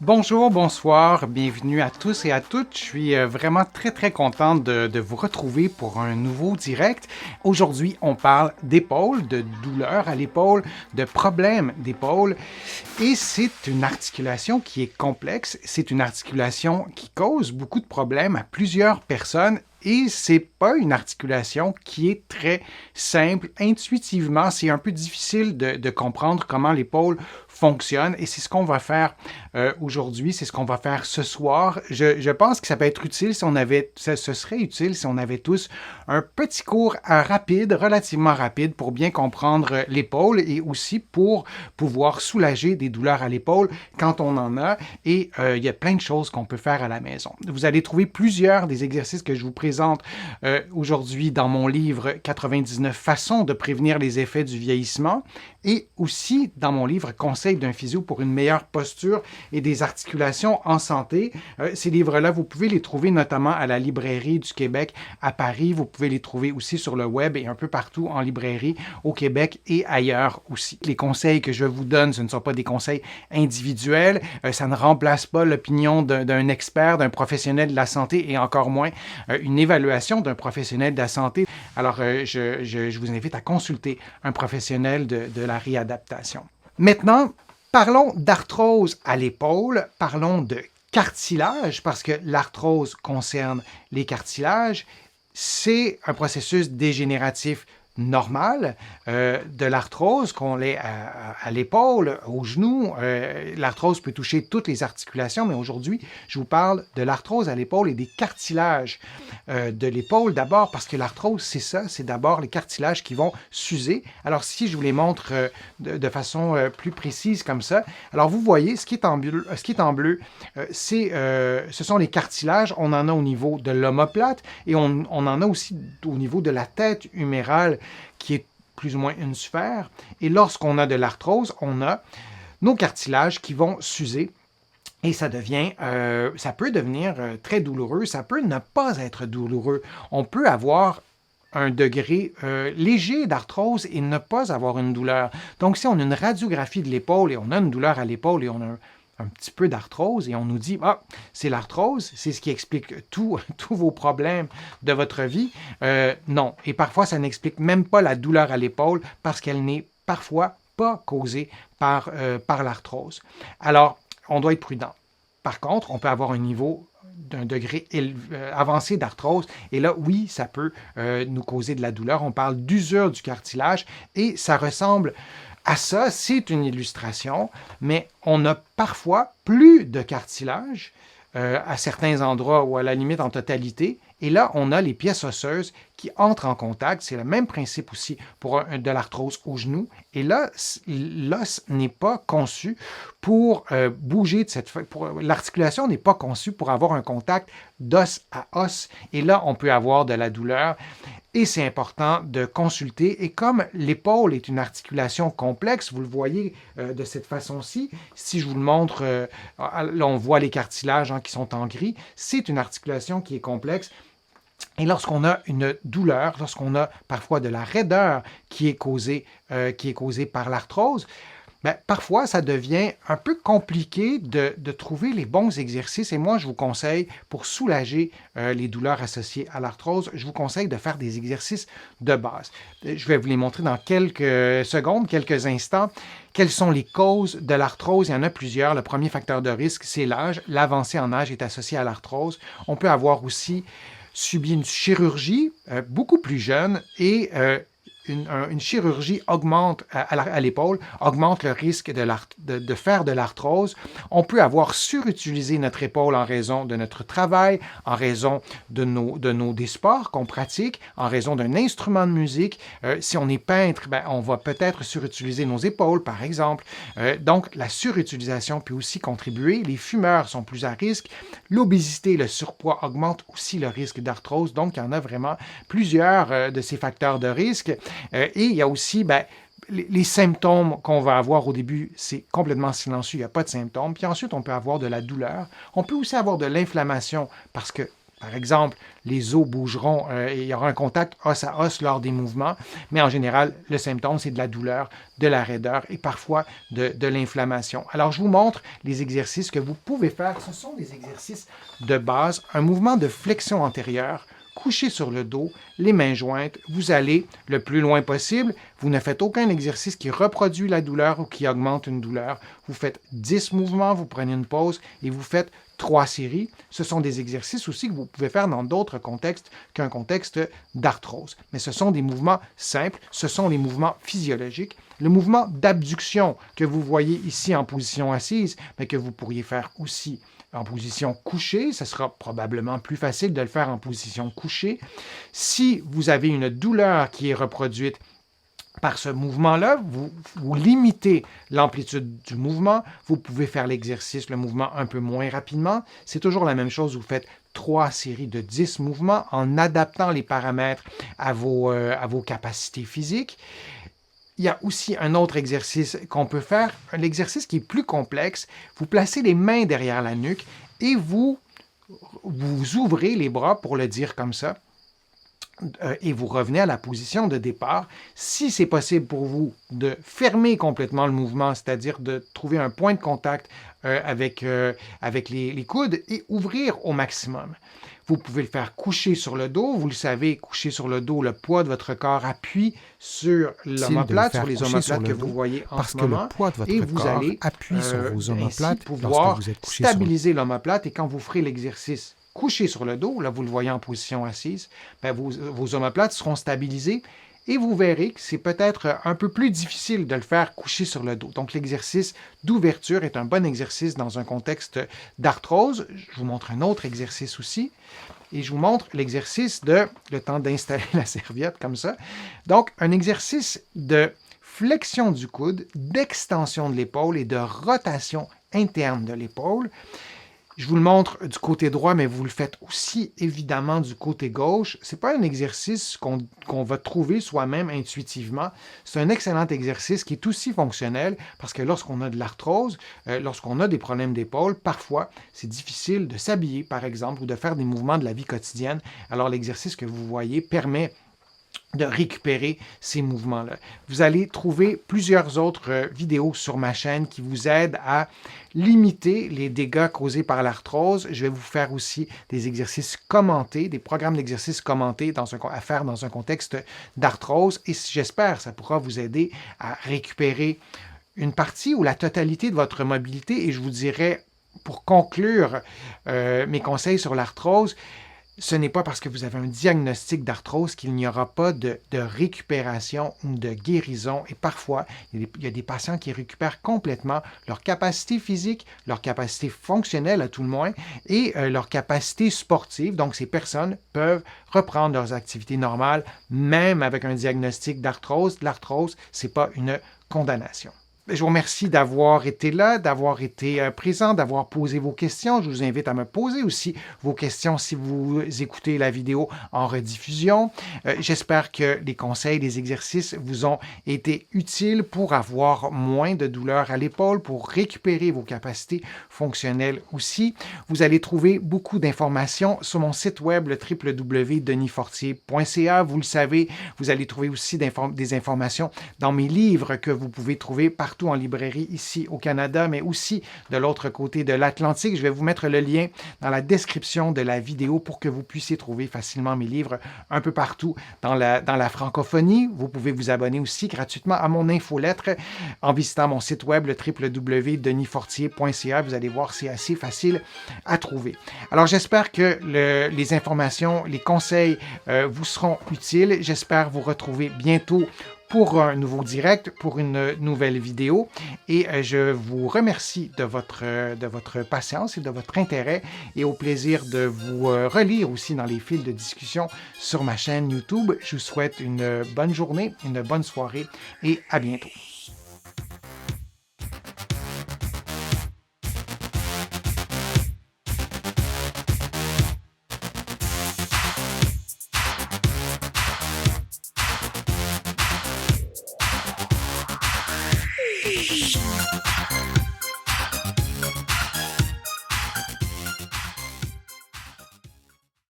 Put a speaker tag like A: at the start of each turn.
A: Bonjour, bonsoir, bienvenue à tous et à toutes. Je suis vraiment très contente de vous retrouver pour un nouveau direct. Aujourd'hui, on parle d'épaule, de douleur à l'épaule, de problèmes d'épaule. Et c'est une articulation qui est complexe. C'est une articulation qui cause beaucoup de problèmes à plusieurs personnes. Et c'est pas une articulation qui est très simple. Intuitivement, c'est un peu difficile de comprendre comment l'épaule fonctionne. Et c'est ce qu'on va faire aujourd'hui, c'est ce qu'on va faire ce soir. Je pense que ça peut être utile si on avait, ce serait utile si on avait tous un petit cours rapide, relativement rapide, pour bien comprendre l'épaule et aussi pour pouvoir soulager des douleurs à l'épaule quand on en a. Et il y a plein de choses qu'on peut faire à la maison. Vous allez trouver plusieurs des exercices que je vous présente aujourd'hui dans mon livre 99 façons de prévenir les effets du vieillissement et aussi dans mon livre Conseils d'un physio pour une meilleure posture et des articulations en santé. Ces livres-là, vous pouvez les trouver notamment à la Librairie du Québec à Paris. Vous pouvez les trouver aussi sur le web et un peu partout en librairie au Québec et ailleurs aussi. Les conseils que je vous donne, ce ne sont pas des conseils individuels. Ça ne remplace pas l'opinion d'un expert, d'un professionnel de la santé et encore moins une évaluation d'un professionnel de la santé. Alors, je vous invite à consulter un professionnel de la réadaptation. Maintenant, parlons d'arthrose à l'épaule, parlons de cartilage, parce que l'arthrose concerne les cartilages. C'est un processus dégénératif normal de l'arthrose, qu'on l'ait à l'épaule, au genou. L'arthrose peut toucher toutes les articulations, mais aujourd'hui, je vous parle de l'arthrose à l'épaule et des cartilages de l'épaule d'abord, parce que l'arthrose, c'est ça, c'est d'abord les cartilages qui vont s'user. Alors, si je vous les montre de façon plus précise comme ça, alors vous voyez, ce qui est en bleu, ce sont les cartilages. On en a au niveau de l'omoplate et on en a aussi au niveau de la tête humérale, qui est plus ou moins une sphère. Et lorsqu'on a de l'arthrose, on a nos cartilages qui vont s'user. Et ça peut devenir très douloureux, ça peut ne pas être douloureux. On peut avoir un degré léger d'arthrose et ne pas avoir une douleur. Donc, si on a une radiographie de l'épaule et on a une douleur à l'épaule et on a un petit peu d'arthrose et on nous dit « Ah, c'est l'arthrose, c'est ce qui explique tous vos problèmes de votre vie. » Non. Et parfois, ça n'explique même pas la douleur à l'épaule parce qu'elle n'est parfois pas causée par l'arthrose. Alors, on doit être prudent. Par contre, on peut avoir un niveau d'un degré avancé d'arthrose. Et là, oui, ça peut nous causer de la douleur. On parle d'usure du cartilage et ça ressemble à ça. C'est une illustration, mais on a parfois plus de cartilage à certains endroits ou à la limite en totalité. Et là, on a les pièces osseuses qui entrent en contact. C'est le même principe aussi pour de l'arthrose au genou. Et là, l'os n'est pas conçu pour bouger de cette... L'articulation n'est pas conçue pour avoir un contact d'os à os. Et là, on peut avoir de la douleur. Et c'est important de consulter. Et comme l'épaule est une articulation complexe, vous le voyez de cette façon-ci, si je vous le montre, là on voit les cartilages qui sont en gris, c'est une articulation qui est complexe. Et lorsqu'on a une douleur, lorsqu'on a parfois de la raideur qui est causée par l'arthrose, parfois, ça devient un peu compliqué de trouver les bons exercices. Et moi, je vous conseille, pour soulager les douleurs associées à l'arthrose, je vous conseille de faire des exercices de base. Je vais vous les montrer dans quelques secondes, quelques instants. Quelles sont les causes de l'arthrose? Il y en a plusieurs. Le premier facteur de risque, c'est l'âge. L'avancée en âge est associée à l'arthrose. On peut avoir aussi subi une chirurgie beaucoup plus jeune et une chirurgie augmente à l'épaule, augmente le risque de faire de l'arthrose. On peut avoir surutilisé notre épaule en raison de notre travail, en raison des sports qu'on pratique, en raison d'un instrument de musique. Si on est peintre, on va peut-être surutiliser nos épaules, par exemple. Donc, la surutilisation peut aussi contribuer. Les fumeurs sont plus à risque. L'obésité, le surpoids augmente aussi le risque d'arthrose. Donc, il y en a vraiment plusieurs de ces facteurs de risque. Et il y a aussi les symptômes qu'on va avoir au début, c'est complètement silencieux, il n'y a pas de symptômes. Puis ensuite, on peut avoir de la douleur. On peut aussi avoir de l'inflammation parce que Par exemple, les os bougeront et il y aura un contact os à os lors des mouvements, mais en général, le symptôme, c'est de la douleur, de la raideur et parfois de l'inflammation. Alors, je vous montre les exercices que vous pouvez faire. Ce sont des exercices de base, un mouvement de flexion antérieure, couché sur le dos, les mains jointes, vous allez le plus loin possible. Vous ne faites aucun exercice qui reproduit la douleur ou qui augmente une douleur. Vous faites 10 mouvements, vous prenez une pause et vous faites 3 séries. Ce sont des exercices aussi que vous pouvez faire dans d'autres contextes qu'un contexte d'arthrose. Mais ce sont des mouvements simples, ce sont les mouvements physiologiques. Le mouvement d'abduction que vous voyez ici en position assise, mais que vous pourriez faire aussi en position couchée, ce sera probablement plus facile de le faire en position couchée. Si vous avez une douleur qui est reproduite par ce mouvement-là, vous limitez l'amplitude du mouvement, vous pouvez faire l'exercice, le mouvement un peu moins rapidement. C'est toujours la même chose, vous faites 3 séries de 10 mouvements en adaptant les paramètres à vos capacités physiques. Il y a aussi un autre exercice qu'on peut faire, un exercice qui est plus complexe. Vous placez les mains derrière la nuque et vous ouvrez les bras, pour le dire comme ça, et vous revenez à la position de départ. Si c'est possible pour vous de fermer complètement le mouvement, c'est-à-dire de trouver un point de contact avec les coudes et ouvrir au maximum. Vous pouvez le faire coucher sur le dos. Vous le savez, coucher sur le dos, le poids de votre corps appuie sur l'omoplate, sur les omoplates que vous voyez en ce moment. Et vous allez appuyer sur vos omoplates pouvoir stabiliser l'omoplate. Et quand vous ferez l'exercice couché sur le dos, là vous le voyez en position assise, bien, vos omoplates seront stabilisées. Et vous verrez que c'est peut-être un peu plus difficile de le faire coucher sur le dos. Donc, l'exercice d'ouverture est un bon exercice dans un contexte d'arthrose. Je vous montre un autre exercice aussi. Et je vous montre l'exercice le temps d'installer la serviette comme ça. Donc, un exercice de flexion du coude, d'extension de l'épaule et de rotation interne de l'épaule. Je vous le montre du côté droit, mais vous le faites aussi évidemment du côté gauche. Ce n'est pas un exercice qu'on va trouver soi-même intuitivement. C'est un excellent exercice qui est aussi fonctionnel parce que lorsqu'on a de l'arthrose, lorsqu'on a des problèmes d'épaule, parfois c'est difficile de s'habiller, par exemple, ou de faire des mouvements de la vie quotidienne. Alors l'exercice que vous voyez permet de récupérer ces mouvements-là. Vous allez trouver plusieurs autres vidéos sur ma chaîne qui vous aident à limiter les dégâts causés par l'arthrose. Je vais vous faire aussi des exercices commentés, des programmes d'exercices commentés à faire dans un contexte d'arthrose et j'espère que ça pourra vous aider à récupérer une partie ou la totalité de votre mobilité et je vous dirais, pour conclure mes conseils sur l'arthrose, ce n'est pas parce que vous avez un diagnostic d'arthrose qu'il n'y aura pas de récupération ou de guérison. Et parfois, il y a des patients qui récupèrent complètement leur capacité physique, leur capacité fonctionnelle à tout le moins, et leur capacité sportive. Donc, ces personnes peuvent reprendre leurs activités normales, même avec un diagnostic d'arthrose. L'arthrose, ce n'est pas une condamnation. Je vous remercie d'avoir été là, d'avoir été présent, d'avoir posé vos questions. Je vous invite à me poser aussi vos questions si vous écoutez la vidéo en rediffusion. J'espère que les conseils, les exercices vous ont été utiles pour avoir moins de douleur à l'épaule, pour récupérer vos capacités fonctionnelles aussi. Vous allez trouver beaucoup d'informations sur mon site web, le www.denisfortier.ca. Vous le savez, vous allez trouver aussi des informations dans mes livres que vous pouvez trouver partout en librairie ici au Canada, mais aussi de l'autre côté de l'Atlantique. Je vais vous mettre le lien dans la description de la vidéo pour que vous puissiez trouver facilement mes livres un peu partout dans la francophonie. Vous pouvez vous abonner aussi gratuitement à mon infolettre en visitant mon site web, le www.denisfortier.ca. Vous allez voir, c'est assez facile à trouver. Alors, j'espère que les informations, les conseils vous seront utiles. J'espère vous retrouver bientôt pour un nouveau direct, pour une nouvelle vidéo. Et je vous remercie de votre patience et de votre intérêt et au plaisir de vous relire aussi dans les fils de discussion sur ma chaîne YouTube. Je vous souhaite une bonne journée, une bonne soirée et à bientôt. Thank you.